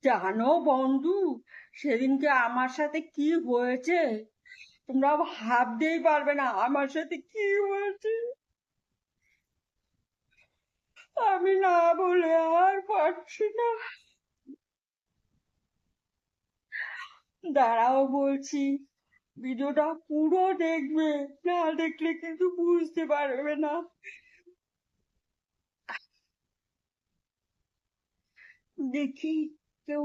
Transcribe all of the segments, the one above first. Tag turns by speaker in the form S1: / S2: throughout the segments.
S1: জানো বন্ধু, সেদিনকে আমার সাথে কি হয়েছে তোমরা ভাবতেই পারবে না আমার সাথে কি হয়েছে। আমি না বলে আর পারছি না। দাঁড়াও বলছি, ভিডিওটা পুরো দেখবে, না দেখলে কিন্তু বুঝতে পারবে না। দেখি কেউ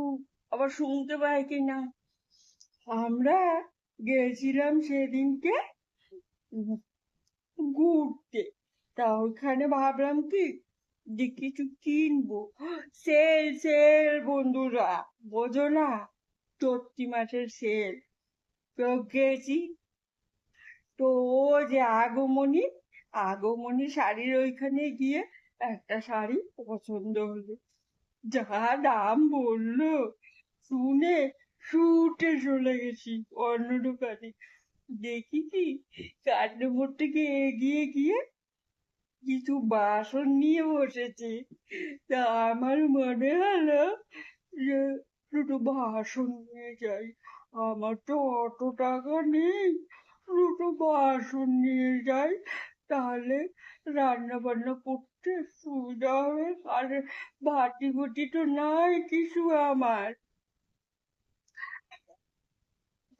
S1: আবার শুনতে পায় কিনা। আমরা গেছিলাম সেদিনকে ঘুরতে। তা ওখানে ভাবলাম কি যে কিছু কিনবো। সেল সেল বন্ধুরা, বোঝো না, চৈত্রি মাসের সেল। তো গেছি, তো ও যে আগমনী আগমনী শাড়ির ওইখানে গিয়ে একটা শাড়ি পছন্দ হলো। যা দাম বললো শুনে ছুটে চলে গেছি অন্য দোকানে। দেখি কি কান্ডমোড় থেকে এগিয়ে গিয়ে কিছু বাসন নিয়ে বসেছে। তা আমার মনে হলো যে দুটো বাসন নিয়ে যাই। আমার তো অত টাকা নেই, দুটো বাসন নিয়ে যাই, তাহলে রান্না বান্না করতে সুবিধা হবে। আর বাটি বুটি তো নাই কিছু আমার।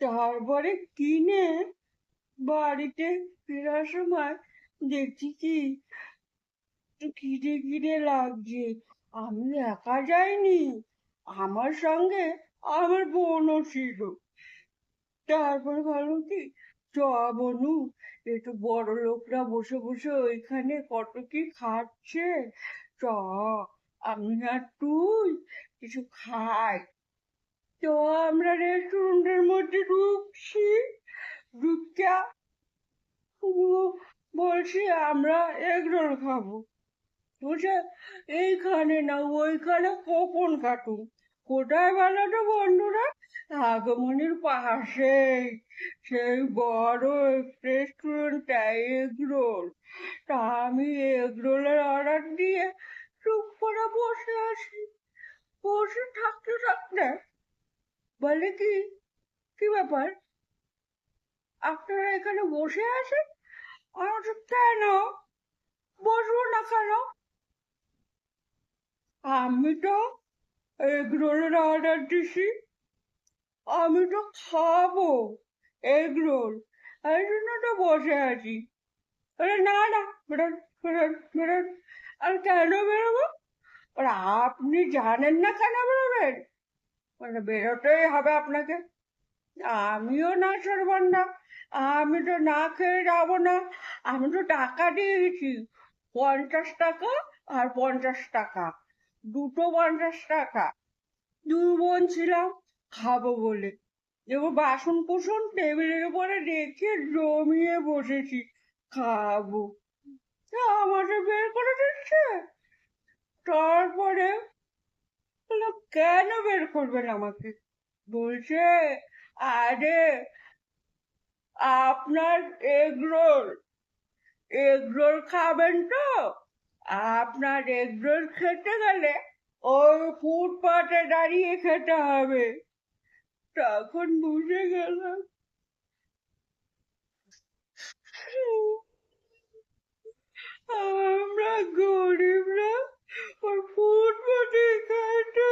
S1: তারপরে কিনে বাড়িতে ফেরার সময় দেখছি কি একটু খিদে খিদে লাগছে। আমি একা যাইনি, আমার সঙ্গে আমার বোনও ছিল। তারপর ভাবলাম কি, চ বনু, একটু বড় লোকরা বসে বসে ওইখানে কত কি খাচ্ছে, চ আমি আর তুই কিছু খাই। তো আমরা রেস্টুরেন্টের মধ্যে ঢুকছি, ঢুকটা বলছি আমরা এগ রোল খাবো। বুঝে এইখানে না ওইখানে কখন কাটুন, কোথায় বলো তো বন্ধুরা? আগমনের পাশে সেই বড় রেস্টুরেন্টটা এগ রোল। তা আমি এগ রোলের অর্ডার দিয়ে চুপ করে বসে আছি। বসে থাকতে থাকতে বলে কি, কি ব্যাপার, আপনারা এখানে বসে আছেন? আমি বলছি, কেন বসবো না কেন? আমি তো এগ রোলের অর্ডার দিছি, আমি তো খাবো এগ রোল, এই জন্য তো বসে আছি। আরে না না, বেরোন বেরোন বেরোন। আর কেন বেরোবো? আর আপনি জানেন না কেন বেরোবেন? মানে বেরোতেই হবে আপনাকে। আমিও না সরবান্ডা, আমি তো না খেয়ে যাবো না। আমি তো টাকা দিয়েছি, 50 টাকা আর 50 টাকা, দুটো 50 টাকা। দুই বোন ছিলাম, খাবো বলে। এবার বাসন কোসন টেবিলের উপরে রেখে জমিয়ে বসেছি, খাবো। তা আমাকে বের করে দিচ্ছে। তারপরে বললাম, কেন বের করবেন আমাকে? বলছে, আরে আপনার এগ রোল, এগ রোল খাবেন তো? আপনার এগ রোল খেতে গেলে ওই ফুটপাতে দাঁড়িয়ে খেতে হবে। তখন বুঝে গেলাম আমরা গরিবরা ওই ফুটপাতে খেতে